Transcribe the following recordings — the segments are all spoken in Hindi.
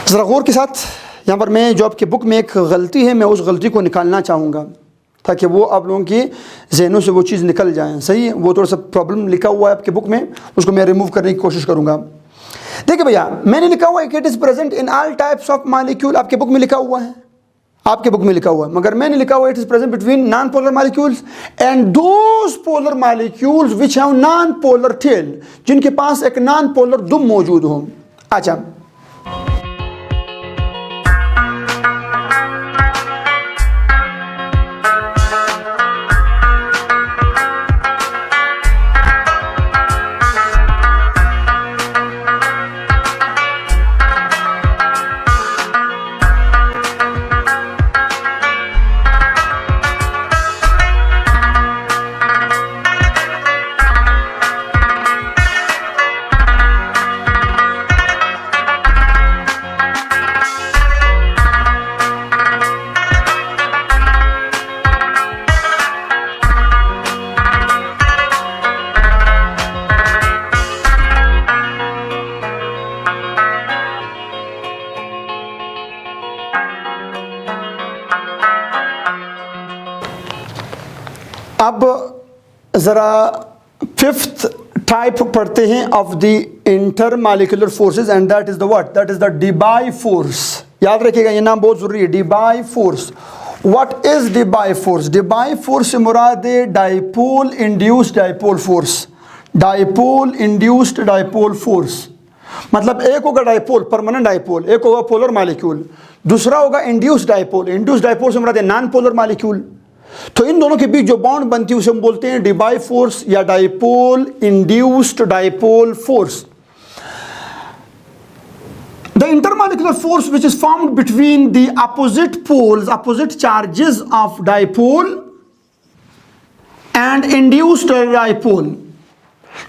ज़रा गौर के साथ यहाँ पर मैं जो आपकी बुक में एक गलती है, मैं उस गलती को निकालना चाहूँगा ताकि वो आप लोगों के जहनों से वो चीज़ निकल जाए। सही है, वो थोड़ा सा प्रॉब्लम लिखा हुआ है आपकी बुक में, उसको मैं रिमूव करने की कोशिश करूँगा। देखिए भैया, मैंने लिखा हुआ है कि it is present in all types of molecule, आपके बुक में लिखा हुआ है, आपके बुक में लिखा हुआ है, मगर मैंने लिखा हुआ है it is present between non polar molecules and those polar molecules which have non polar tail, जिनके पास एक नॉन पोलर दुम मौजूद हो। अच्छा, अब ज़रा फिफ्थ टाइप पढ़ते हैं of the intermolecular forces and that is the what, that is the Debye force. याद रखिएगा, ये नाम बहुत ज़रूरी है, Debye force. What is Debye force? Debye force से मुराद है dipole induced dipole force. Dipole induced dipole force मतलब एक होगा डाइपोल, परमानेंट डाइपोल, एक होगा पोलर मॉलिक्यूल, दूसरा होगा इंड्यूस्ड डाइपोल। इंड्यूस्ड डाइपोल से मुराद है नॉन पोलर मॉलिक्यूल। तो इन दोनों के बीच जो बॉन्ड बनती है उसे हम बोलते हैं डिबाई फोर्स या dipole induced dipole force. The intermolecular force which is formed between the opposite poles, opposite charges of dipole and induced dipole.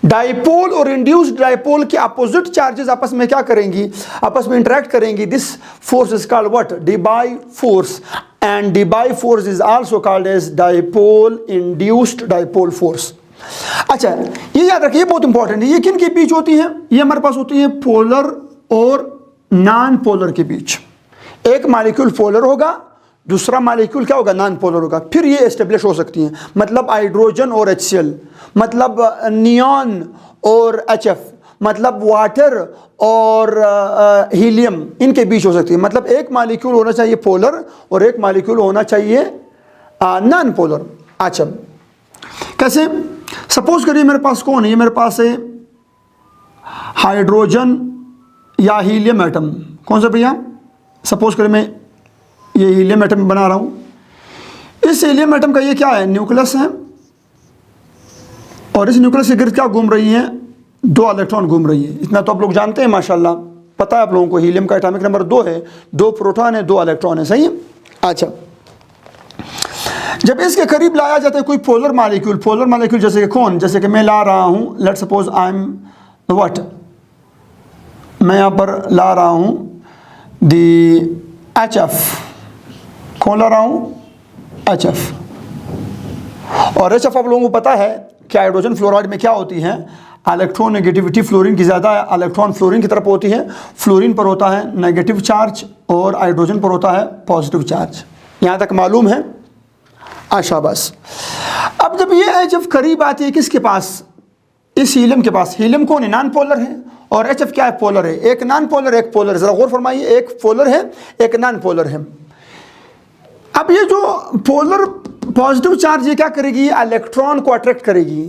Dipole और इंड्यूस्ड डाइपोल के अपोजिट चार्जेस आपस में क्या करेंगी? आपस में इंटरेक्ट करेंगी। This force is called what? Debye force. And Debye force is also called as dipole induced dipole force. अच्छा, ये याद रखिए, बहुत इंपॉर्टेंट है। ये किन के बीच होती है? ये हमारे पास होती है पोलर और नॉन पोलर के बीच। एक मॉलिक्यूल पोलर होगा, दूसरा मॉलिक्यूल क्या होगा? नॉन पोलर होगा। फिर ये एस्टेब्लिश हो सकती हैं, मतलब हाइड्रोजन और HCl, मतलब नियॉन और HF, मतलब वाटर और हीलियम, इनके बीच हो सकती है। मतलब एक मॉलिक्यूल होना चाहिए पोलर और एक मॉलिक्यूल होना चाहिए नॉन पोलर। अच्छा, कैसे? सपोज करिए मेरे पास कौन है? ये मेरे पास है हाइड्रोजन या हीलियम एटम। कौन सा भैया? सपोज करिए मैं ये हीलियम एटम बना रहा हूँ। इस हीलियम एटम का ये क्या है? न्यूक्लियस है, और इस न्यूक्लियस के गिर्द क्या घूम रही है? 2 इलेक्ट्रॉन घूम रही है। इतना तो आप लोग जानते हैं माशाल्लाह, पता है आप लोगों को। हीलियम का एटॉमिक नंबर 2 है, 2 प्रोटॉन है, 2 इलेक्ट्रॉन है। सही है। अच्छा, जब इसके करीब लाया जाता है कोई पोलर मॉलिक्यूल, पोलर मॉलिक्यूल जैसे कि कौन? जैसे कि मैं ला रहा हूँ, let suppose I am what, मैं यहाँ पर ला रहा हूँ दी HF। कौन ला रहा हूँ? HF। और HF आप लोगों को पता है कि हाइड्रोजन फ्लोराइड में क्या होती है? इलेक्ट्रॉन नेगेटिविटी फ्लोरीन की ज़्यादा है, इलेक्ट्रॉन फ्लोरीन की तरफ होती है। फ्लोरीन पर होता है नेगेटिव चार्ज और हाइड्रोजन पर होता है पॉजिटिव चार्ज। यहाँ तक मालूम है? अच्छा, बस। अब जब ये HF करीब आती है किसके पास? इस हीलियम के पास। हीलियम कौन है? नॉन पोलर है, और HF क्या है? पोलर है। एक नॉन पोलर, एक पोलर। ज़रा गौर फरमाइए, एक पोलर है, एक नॉन पोलर है। अब ये जो पोलर पॉजिटिव चार्ज ये क्या करेगी? इलेक्ट्रॉन को अट्रैक्ट करेगी।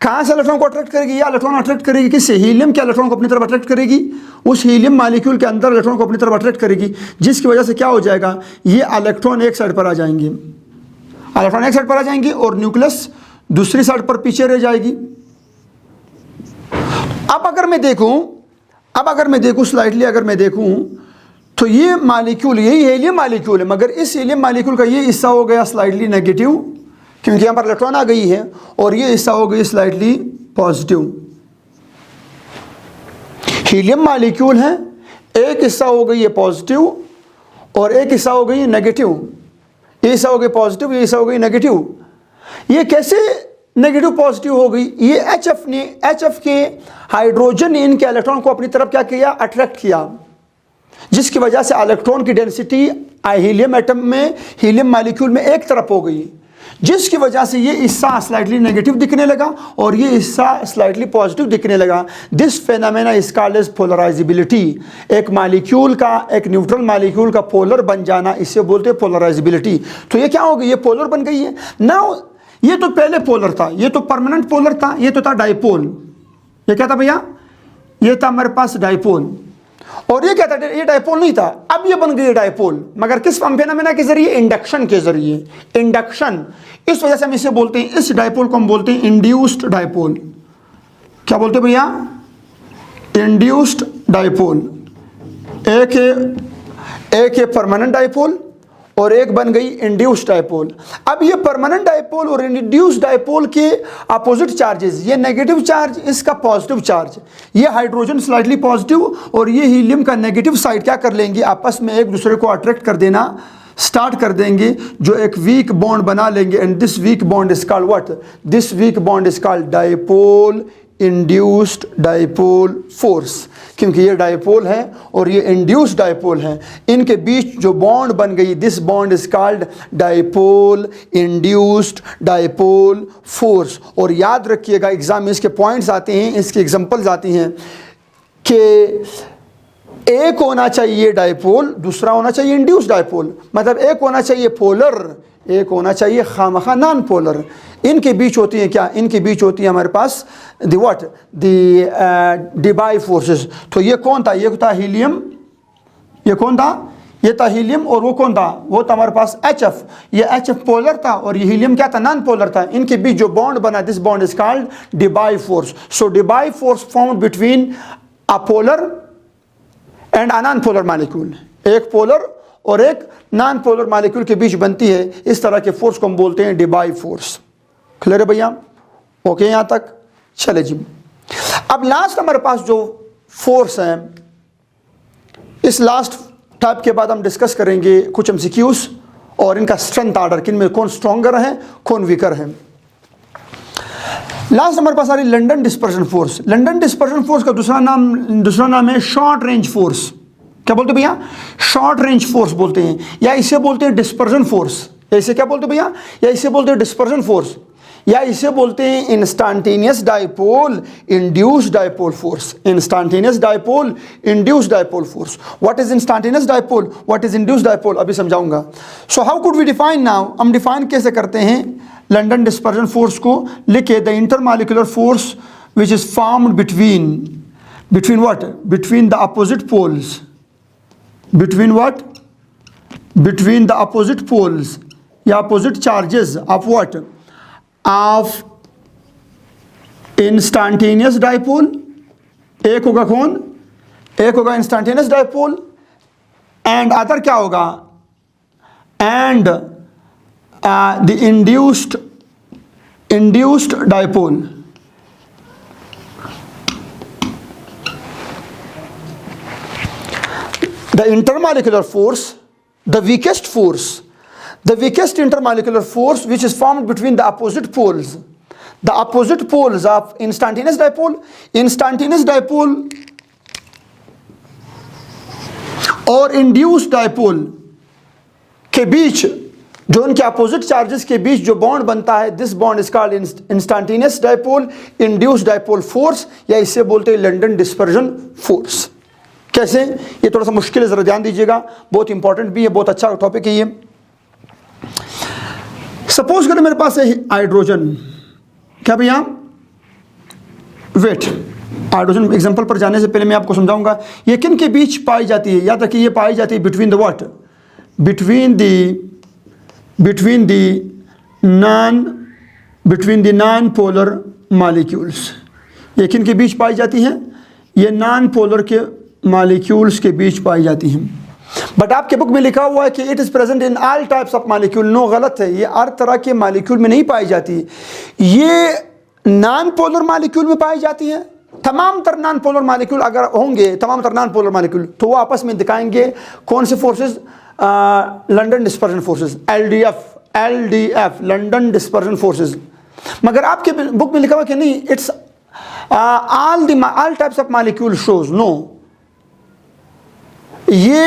कहाँ से इलेक्ट्रॉन को अट्रैक्ट करेगी? ये इलेक्ट्रॉन अट्रैक्ट करेगी किससे? हीलियम के इलेक्ट्रॉन को अपनी तरफ अट्रैक्ट करेगी। उस हीलियम मॉलिक्यूल के अंदर इलेक्ट्रॉन को अपनी तरफ अट्रैक्ट करेगी, जिसकी वजह से क्या हो जाएगा? ये इलेक्ट्रॉन एक साइड पर आ जाएंगे, इलेक्ट्रॉन एक साइड पर आ जाएंगे और न्यूक्लियस दूसरी साइड पर पीछे रह जाएगी। अब अगर मैं देखूं स्लाइडली, अगर मैं देखूं तो ये मॉलिक्यूल, यही हीलियम मॉलिक्यूल है, मगर इस हीलियम मॉलिक्यूल का ये हिस्सा हो गया स्लाइडली नेगेटिव, क्योंकि यहाँ पर इलेक्ट्रॉन आ गई है, और ये हिस्सा हो गई स्लाइडली पॉजिटिव। हीलियम मॉलिक्यूल है, एक हिस्सा हो गई है पॉजिटिव और एक हिस्सा हो गई है नेगेटिव। ये हिस्सा हो गई पॉजिटिव, ये हिस्सा हो गई नेगेटिव। ये कैसे नेगेटिव पॉजिटिव हो गई? ये HF के हाइड्रोजन ने इनके इलेक्ट्रॉन को अपनी तरफ क्या किया? अट्रैक्ट किया। जिसकी वजह से इलेक्ट्रॉन की डेंसिटी हीलियम एटम में, हीलियम मॉलिक्यूल में एक तरफ हो गई, जिसकी वजह से ये हिस्सा स्लाइटली नेगेटिव दिखने लगा और ये हिस्सा स्लाइटली पॉजिटिव दिखने लगा। This phenomena is called as polarisability. एक मॉलिक्यूल का, एक न्यूट्रल मॉलिक्यूल का पोलर बन जाना, इससे बोलते हैं पोलराइजेबिलिटी। तो ये क्या हो गई, ये पोलर बन गई है। नाउ ये तो पहले पोलर था, ये तो परमानेंट पोलर था, ये तो था डाइपोल। ये क्या था भैया, ये था हमारे पास डाइपोल, और ये क्या था, ये डाइपोल नहीं था, अब ये बन गई डाइपोल, मगर किस फेनोमेना के जरिए, इंडक्शन के जरिए, इंडक्शन। इस वजह से हम इसे बोलते हैं, इस डाइपोल को हम बोलते हैं इंड्यूस्ड डाइपोल। क्या बोलते हैं भैया, इंड्यूस्ड डाइपोल। एक है परमानेंट डाइपोल और एक बन गई इंड्यूस्ड डाइपोल। अब ये परमानेंट डाइपोल और इंड्यूस्ड डाइपोल के अपोजिट चार्जेस, ये नेगेटिव चार्ज, इसका पॉजिटिव चार्ज, ये हाइड्रोजन स्लाइटली पॉजिटिव और ये हीलियम का नेगेटिव साइड क्या कर लेंगे, आपस में एक दूसरे को अट्रैक्ट कर देना स्टार्ट कर देंगे, जो एक वीक बॉन्ड बना लेंगे। And this weak bond is called what, this weak bond is called dipole induced dipole force, क्योंकि ये डाइपोल है और ये इंड्यूस्ड डाइपोल है, इनके बीच जो बॉन्ड बन गई, this bond is called dipole induced dipole force. और याद रखिएगा, एग्जाम में इसके पॉइंट्स आते हैं, इसके एग्जांपल्स आती हैं कि एक होना चाहिए डाइपोल, दूसरा होना चाहिए इंड्यूस्ड डाइपोल। मतलब एक होना चाहिए पोलर, एक होना चाहिए खामखा नॉन पोलर। इनके बीच होती है क्या, इनके बीच होती है हमारे पास the what, the Debye forces. तो ये कौन था, ये था हीलियम, ये कौन था, ये था हीलियम, और वो कौन था, वो था हमारे पास HF। ये HF पोलर था और ये हीलियम क्या था, नॉन पोलर था। इनके बीच जो बॉन्ड बना, this bond is called Debye force. So Debye force formed between a polar and a non polar molecule. एक पोलर और एक नॉन पोलर मॉलिक्यूल के बीच बनती है, इस तरह के फोर्स को हम बोलते हैं डिबाई फोर्स। क्लियर है भैया, ओके यहाँ तक। चले जी, अब लास्ट हमारे पास जो फोर्स है, इस लास्ट टाइप के बाद हम डिस्कस करेंगे कुछ MCQs और इनका स्ट्रेंथ ऑर्डर, किन में कौन स्ट्रॉन्गर है कौन वीकर है। लास्ट हमारे पास आ रही London dispersion force. London dispersion force का दूसरा नाम है शॉर्ट रेंज फोर्स। क्या बोलते हैं भैया, शॉर्ट रेंज फोर्स बोलते हैं, या इसे बोलते हैं डिस्पर्जन फोर्स। इसे क्या बोलते हैं भैया, या इसे बोलते हैं डिस्पर्जन फोर्स, या इसे बोलते हैं instantaneous dipole induced dipole force. Instantaneous dipole induced dipole force. What is instantaneous dipole, what is induced dipole, अभी समझाऊंगा। So how could we define now, हम डिफाइन कैसे करते हैं लंदन डिस्पर्जन फोर्स को, लिखे the intermolecular force which is formed between what, between the opposite poles, between what, between the opposite poles या opposite charges of what, of instantaneous dipole। एक होगा कौन, एक होगा instantaneous dipole and other क्या होगा, and the induced dipole। The intermolecular force, the weakest intermolecular force which is formed between the opposite poles, the opposite poles of instantaneous dipole और induced dipole के बीच, जो उनके अपोजिट चार्जेस के बीच जो बॉन्ड बनता है, this bond is called instantaneous dipole induced dipole force, या इसे बोलते हैं लंदन डिस्पर्जन फोर्स। कैसे, ये थोड़ा सा मुश्किल है, जरा ध्यान दीजिएगा, बहुत इंपॉर्टेंट भी है, बहुत अच्छा टॉपिक है ये। सपोज करें मेरे पास है हाइड्रोजन, क्या भैया, वेट। हाइड्रोजन एग्जांपल पर जाने से पहले मैं आपको समझाऊंगा ये किन के बीच पाई जाती है। याद रखिए, ये पाई जाती है between the what, between the non polar molecules. ये किन के बीच पाई जाती है, ये नॉन पोलर के मॉलिक्यूल्स के बीच पाई जाती हैं। बट आपके बुक में लिखा हुआ है कि it is present in all types of molecule. No, गलत है, ये हर तरह के मॉलिक्यूल में नहीं पाई जाती, ये नॉन पोलर मॉलिक्यूल में पाई जाती है। तमाम तर नॉन पोलर मॉलिक्यूल अगर होंगे, तमाम तर नॉन पोलर मॉलिक्यूल, तो वो आपस में दिखाएंगे कौन से forces, London dispersion forces, LDF London dispersion forces. मगर आपके बुक में लिखा हुआ कि नहीं, it's all types of molecule shows. No, ये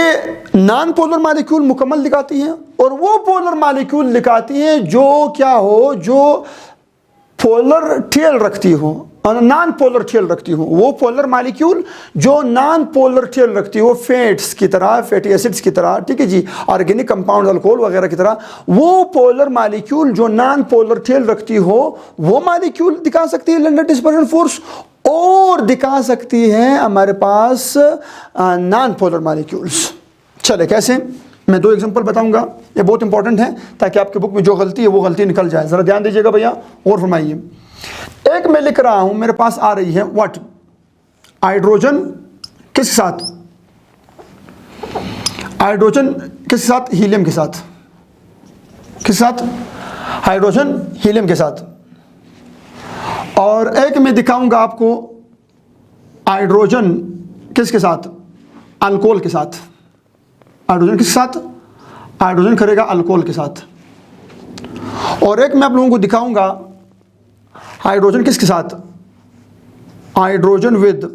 नॉन पोलर मालिक्यूल मुकम्मल दिखाती हैं और वो पोलर मालिक्यूल दिखाती हैं जो क्या हो, जो पोलर टेल रखती हो और नॉन पोलर टेल रखती हो। वो पोलर मालिक्यूल जो नॉन पोलर टेल रखती हो, फैट्स की तरह, फैटी एसिड्स की तरह, ठीक है जी, ऑर्गेनिक कंपाउंड, अल्कोहल वगैरह की तरह, वो पोलर मालिक्यूल जो नॉन पोलर टेल रखती हो वो मालिक्यूल दिखा सकती है लंडन डिस्पर्जन फोर्स, और दिखा सकती है हमारे पास नॉन पोलर मालिक्यूल्स। चले कैसे, मैं 2 एग्जांपल बताऊंगा, ये बहुत इंपॉर्टेंट है ताकि आपके बुक में जो गलती है वो गलती निकल जाए। ज़रा ध्यान दीजिएगा भैया और फरमाइए। एक मैं लिख रहा हूं, मेरे पास आ रही है व्हाट, हाइड्रोजन किसके साथ, हाइड्रोजन किसके साथ, हीलियम के साथ, किसके साथ, हाइड्रोजन हीलियम के साथ। और एक मैं दिखाऊंगा आपको हाइड्रोजन किसके साथ, अल्कोहल के साथ। हाइड्रोजन किसके साथ, हाइड्रोजन करेगा अल्कोहल के साथ। और एक मैं आप लोगों को दिखाऊंगा हाइड्रोजन किसके साथ, हाइड्रोजन विद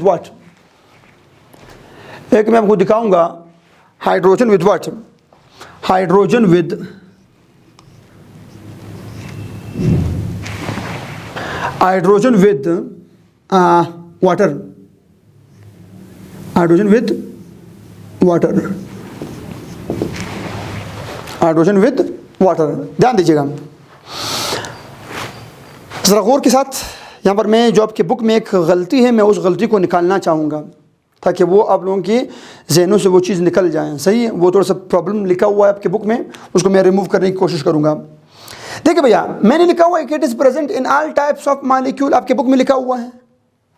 व्हाट, एक मैं आपको दिखाऊंगा hydrogen with what, hydrogen with water, hydrogen with water, hydrogen with water. ध्यान दीजिएगा ज़रा गौर के साथ। यहाँ पर मैं जो आपकी बुक में एक गलती है, मैं उस गलती को निकालना चाहूँगा ताकि वो आप लोगों की जहनों से वो चीज़ निकल जाए। सही है, वो थोड़ा सा प्रॉब्लम लिखा हुआ है आपके बुक में, उसको मैं रिमूव करने की कोशिश करूँगा। देखिए भैया, मैंने लिखा हुआ है it is present in all types of molecule, आपके बुक में लिखा हुआ है,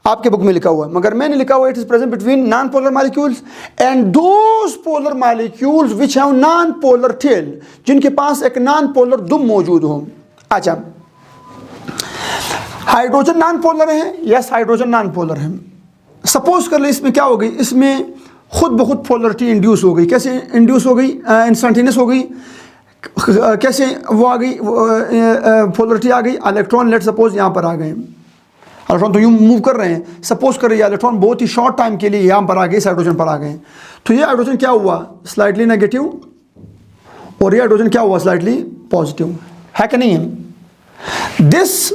आपके बुक में लिखा हुआ है, मगर मैंने लिखा हुआ it is present between non polar molecules and those polar molecules which have non polar tail, जिनके पास एक नॉन पोलर दुम मौजूद हो। अच्छा, हाइड्रोजन नॉन पोलर है, यस हाइड्रोजन नॉन पोलर है। सपोज कर ले इसमें क्या हो गई, इसमें खुद ब खुद पोलरिटी इंड्यूस हो गई। कैसे इंड्यूस हो गई, इंस्टेंटेनियस हो गई। कैसे वो आ गई, पोलरिटी आ गई, इलेक्ट्रॉन लेट सपोज यहाँ पर आ गए, इलेक्ट्रॉन तो यूँ मूव कर रहे हैं, सपोज कर रहे हैं इलेक्ट्रॉन बहुत ही शॉर्ट टाइम के लिए यहाँ पर आ गए, इस हाइड्रोजन पर आ गए, तो ये हाइड्रोजन क्या हुआ, स्लाइटली नेगेटिव, और ये हाइड्रोजन क्या हुआ, स्लाइटली पॉजिटिव, है कि नहीं है। This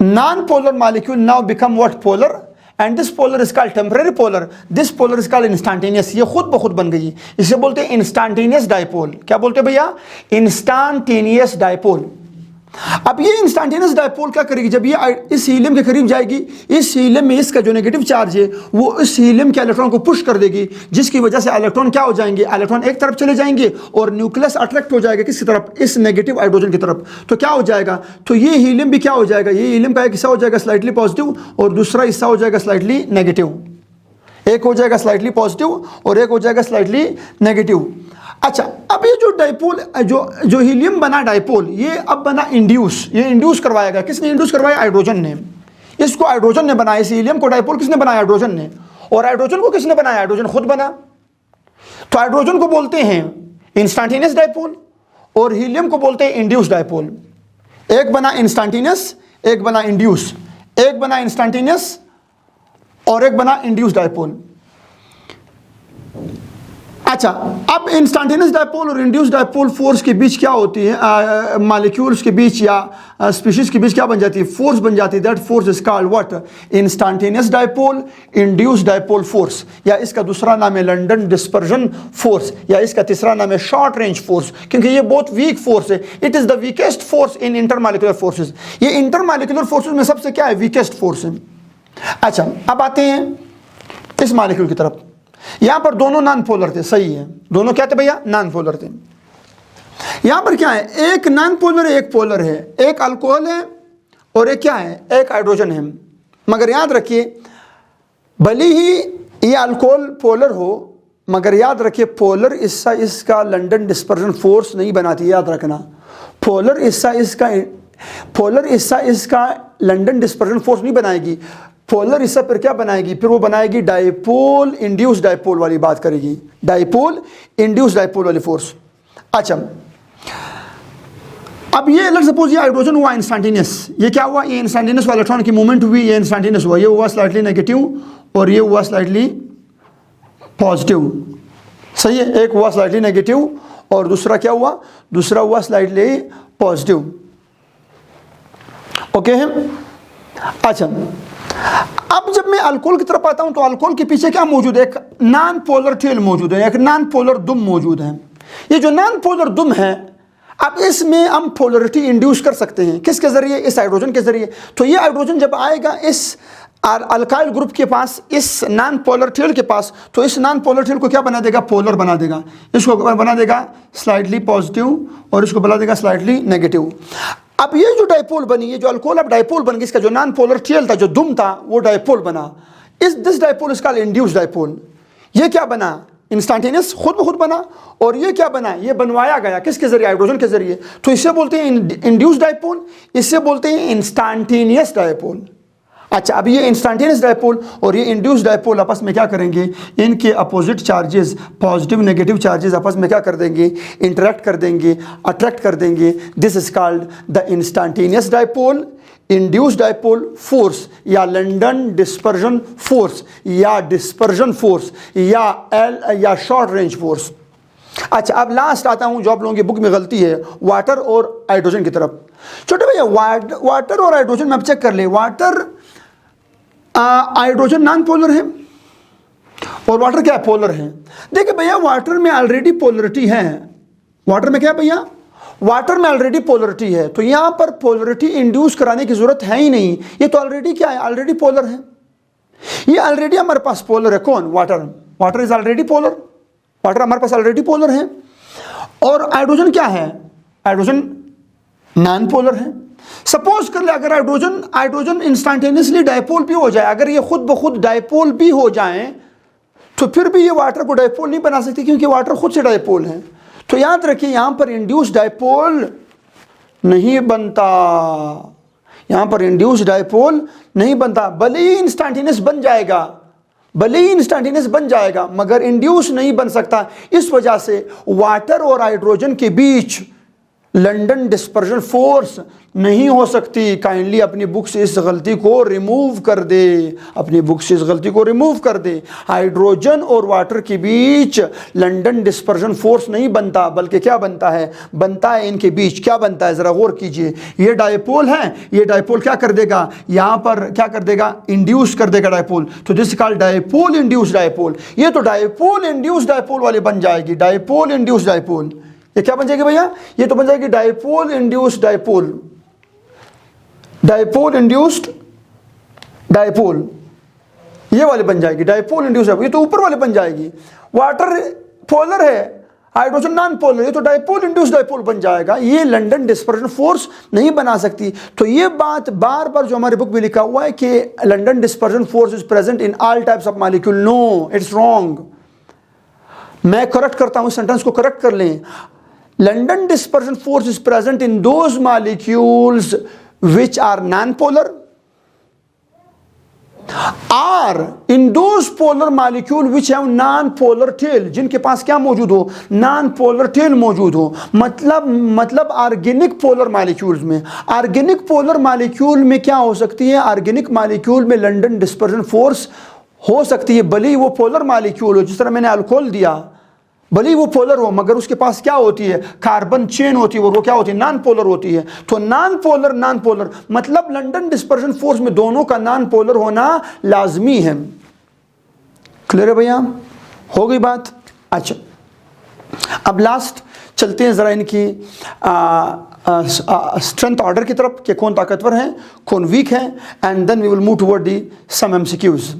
non polar molecule now become what, polar, and this polar is called temporary polar, this polar is called instantaneous. ये खुद ब खुद बन गई, इसे बोलते हैं इंस्टेंटेनियस डायपोल। क्या बोलते हैं भैया, इंस्टेंटेनियस डायपोल। अब ये इंस्टेंटेनियस डायपोल क्या करेगी, जब ये इस हीलियम के करीब जाएगी, इस हीलियम में इसका जो नेगेटिव चार्ज है वो इस हीलियम के इलेक्ट्रॉन को पुश कर देगी, जिसकी वजह से इलेक्ट्रॉन क्या हो जाएंगे, इलेक्ट्रॉन एक तरफ चले जाएंगे और न्यूक्लियस अट्रैक्ट हो जाएगा किसकी तरफ, इस नेगेटिव हाइड्रोजन की तरफ। तो क्या हो जाएगा, तो ये हीलियम भी क्या हो जाएगा, ये हीलियम का एक हिस्सा हो जाएगा स्लाइटली पॉजिटिव और दूसरा हिस्सा हो जाएगा स्लाइटली नेगेटिव। एक हो जाएगा स्लाइटली पॉजिटिव और एक हो जाएगा स्लाइटली नेगेटिव। अच्छा, अब ये जो डायपोल, जो हीलियम बना डायपोल, ये अब बना इंड्यूस। ये इंड्यूस करवाएगा, किसने इंड्यूस करवाया, हाइड्रोजन ने। इसको हाइड्रोजन ने बनाया, इस हीलियम को डायपोल किसने बनाया, हाइड्रोजन ने। और हाइड्रोजन को किसने बनाया, हाइड्रोजन खुद बना। तो हाइड्रोजन को बोलते हैं इंस्टेंटेनियस डायपोल और हीलियम को बोलते हैं इंड्यूस डायपोल। एक बना इंस्टेंटेनियस, एक बना इंड्यूस, एक बना इंस्टेंटेनियस और एक बना इंड्यूस डायपोल। अच्छा, अब इंस्टेंटेनियस डायपोल और इंड्यूस डायपोल फोर्स के बीच क्या होती है, मॉलिक्यूल्स के बीच या स्पीशीज के बीच क्या बन जाती है, फोर्स बन जाती है। That force is called what, instantaneous dipole, induce dipole force, या इसका दूसरा नाम है लंडन डिस्पर्जन फोर्स, या इसका तीसरा नाम है शॉर्ट रेंज फोर्स, क्योंकि ये बहुत वीक फोर्स है। It is the weakest force in intermolecular forces. ये इंटरमॉलिक्यूलर फोर्सेज में सबसे क्या है, वीकेस्ट फोर्स है। अच्छा, अब आते हैं इस मॉलिक्यूल की तरफ। यहां पर दोनों नॉन पोलर थे, सही है, दोनों क्या थे भैया, नॉन पोलर थे। यहां पर क्या है, एक नॉन पोलर है, एक पोलर है, एक अल्कोहल है और एक क्या है, एक हाइड्रोजन है। मगर याद रखिए, भले ही ये अल्कोहल पोलर हो, मगर याद रखिए पोलर हिस्सा इसका लंडन डिस्पर्जन फोर्स नहीं बनाती, याद रखना। पोलर हिस्सा इसका लंडन डिस्पर्जन फोर्स नहीं बनाएगी। पोलर हिस्सा फिर क्या बनाएगी, फिर वो बनाएगी डायपोल इंड्यूस डायपोल वाली बात करेगी, डायपोल इंड्यूस डायपोल वाली फोर्स। अच्छा, अब ये लेट्स सपोज ये हाइड्रोजन हुआ इंस्टेंटेनियस, ये क्या हुआ, ये इंस्टेंटेनियस इलेक्ट्रॉन की मूवमेंट हुई, ये इंस्टेंटेनियस हुआ, ये हुआ स्लाइटली नेगेटिव और ये हुआ स्लाइटली पॉजिटिव, सही है। एक हुआ स्लाइटली नेगेटिव और दूसरा क्या हुआ, दूसरा हुआ स्लाइटली पॉजिटिव, ओके है। अच्छा, अब जब मैं अल्कोहल की तरफ आता हूं तो अल्कोहल के पीछे क्या मौजूद है, एक नॉन पोलर टेल मौजूद है, एक नॉन पोलर दुम मौजूद है। ये जो नॉन पोलर दुम है, अब इसमें हम पोलरिटी इंड्यूस कर सकते हैं, किसके जरिए, इस हाइड्रोजन के जरिए। तो ये हाइड्रोजन जब आएगा इस अल्काइल ग्रुप के पास, इस नॉन पोलर टेल के पास, तो इस नॉन पोलर टेल को क्या बना देगा, पोलर बना देगा। इसको बना देगा स्लाइटली पॉजिटिव और इसको बना देगा स्लाइटली नेगेटिव। अब ये जो डाइपोल बनी, ये जो अल्कोहल अब डाइपोल बन गई, इसका जो नॉन पोलर टेल था, जो दुम था, वो डाइपोल बना। This dipole is called induced dipole. ये क्या बना, इंस्टेंटेनियस, खुद ब खुद बना। और ये क्या बना, ये बनवाया गया किसके जरिए, हाइड्रोजन के जरिए। तो इसे बोलते हैं इंड्यूस्ड डाइपोल, इससे बोलते हैं इंस्टेंटेनियस डाइपोल। अच्छा, अब ये इंस्टेंटेनियस डाइपोल और ये इंड्यूस्ड डाइपोल आपस में क्या करेंगे, इनके opposite charges, positive negative charges आपस में क्या कर देंगे, इंटरेक्ट कर देंगे, अट्रैक्ट कर देंगे। This is called the instantaneous dipole, induced dipole force, या लंडन डिस्पर्जन फोर्स, या डिस्पर्जन फोर्स, या शॉर्ट रेंज फोर्स। अच्छा, अब लास्ट आता हूं जो आप लोगों की बुक में गलती है, वाटर और हाइड्रोजन की तरफ। छोटे भैया, वाटर और हाइड्रोजन में आप चेक कर ले, वाटर हाइड्रोजन नॉन पोलर है और वाटर क्या है, पोलर है। देखिए भैया, वाटर में ऑलरेडी पोलरिटी है, वाटर में क्या है भैया, वाटर में ऑलरेडी पोलरिटी है, तो यहां पर पोलरिटी इंड्यूस कराने की जरूरत है ही नहीं। ये तो ऑलरेडी क्या है, ऑलरेडी पोलर है। ये ऑलरेडी हमारे पास पोलर है, कौन, water. Water is already polar, water हमारे पास ऑलरेडी पोलर है। और हाइड्रोजन क्या है, हाइड्रोजन नॉन पोलर है। सपोज कर ले अगर हाइड्रोजन इंस्टेंटेनियसली डाइपोल भी हो जाए, अगर ये खुद ब खुद डाइपोल भी हो जाए, तो फिर भी ये वाटर को डाइपोल नहीं बना सकती, क्योंकि वाटर खुद से डाइपोल है। तो याद रखिए, यहां पर इंड्यूस्ड डाइपोल नहीं बनता, यहां पर इंड्यूस्ड डाइपोल नहीं बनता। भले ही इंस्टेंटेनियस बन जाएगा, भले ही इंस्टेंटेनियस बन जाएगा, मगर इंड्यूस नहीं बन सकता। इस वजह से वाटर और हाइड्रोजन के बीच लंडन डिस्पर्जन फोर्स नहीं हो सकती। काइंडली अपनी बुक से इस गलती को रिमूव कर दे, अपनी बुक से इस गलती को रिमूव कर दे। हाइड्रोजन और वाटर के बीच लंडन डिस्पर्जन फोर्स नहीं बनता, बल्कि क्या बनता है, बनता है इनके बीच क्या बनता है, जरा गौर कीजिए। ये डाइपोल है, ये डाइपोल क्या कर देगा, यहां पर क्या कर देगा, इंड्यूस कर देगा डाइपोल। तो this called dipole induced dipole. ये तो डाइपोल इंड्यूस्ड डाइपोल वाली बन जाएगी, डाइपोल इंड्यूस्ड डाइपोल। ये क्या बन जाएगी भैया, ये तो बन जाएगी dipole induced dipole, dipole induced dipole, ये वाली बन जाएगी डाइपोल इंड्यूस्ड डाइपोल। ये तो ऊपर वाले बन जाएगी, वाटर पोलर है, हाइड्रोजन नॉन पोलर, ये तो डाइपोल इंड्यूस्ड डाइपोल बन जाएगा। ये लंडन डिस्पर्जन फोर्स नहीं बना सकती। तो ये बात बार बार जो हमारे बुक में लिखा हुआ है कि London dispersion force is present in all types of molecule, no, it's wrong. मैं करेक्ट करता हूं, सेंटेंस को करेक्ट कर लें। London dispersion force is present in those molecules which are non-polar, or in those polar molecules which have non-polar tail, जिनके पास क्या मौजूद हो, non-polar tail मौजूद हो। मतलब ऑर्गेनिक पोलर मॉलिक्यूल्स में, ऑर्गेनिक पोलर मॉलिक्यूल में क्या हो सकती है, ऑर्गेनिक मॉलिक्यूल में लंडन डिस्पर्जन फोर्स हो सकती है, भले ही वो पोलर मॉलिक्यूल हो। जिस तरह मैंने अल्कोहल दिया, भले ही वो पोलर हो, मगर उसके पास क्या होती है, कार्बन चेन होती है, वो क्या होती है, नॉन पोलर होती है। तो नॉन पोलर मतलब लंडन डिस्पर्जन फोर्स में दोनों का नॉन पोलर होना लाजमी है। क्लियर है भैया, हो गई बात। अच्छा, अब लास्ट चलते हैं जरा इनकी स्ट्रेंथ ऑर्डर की तरफ कि कौन ताकतवर है, कौन वीक है, and then we will move toward the some MCQs.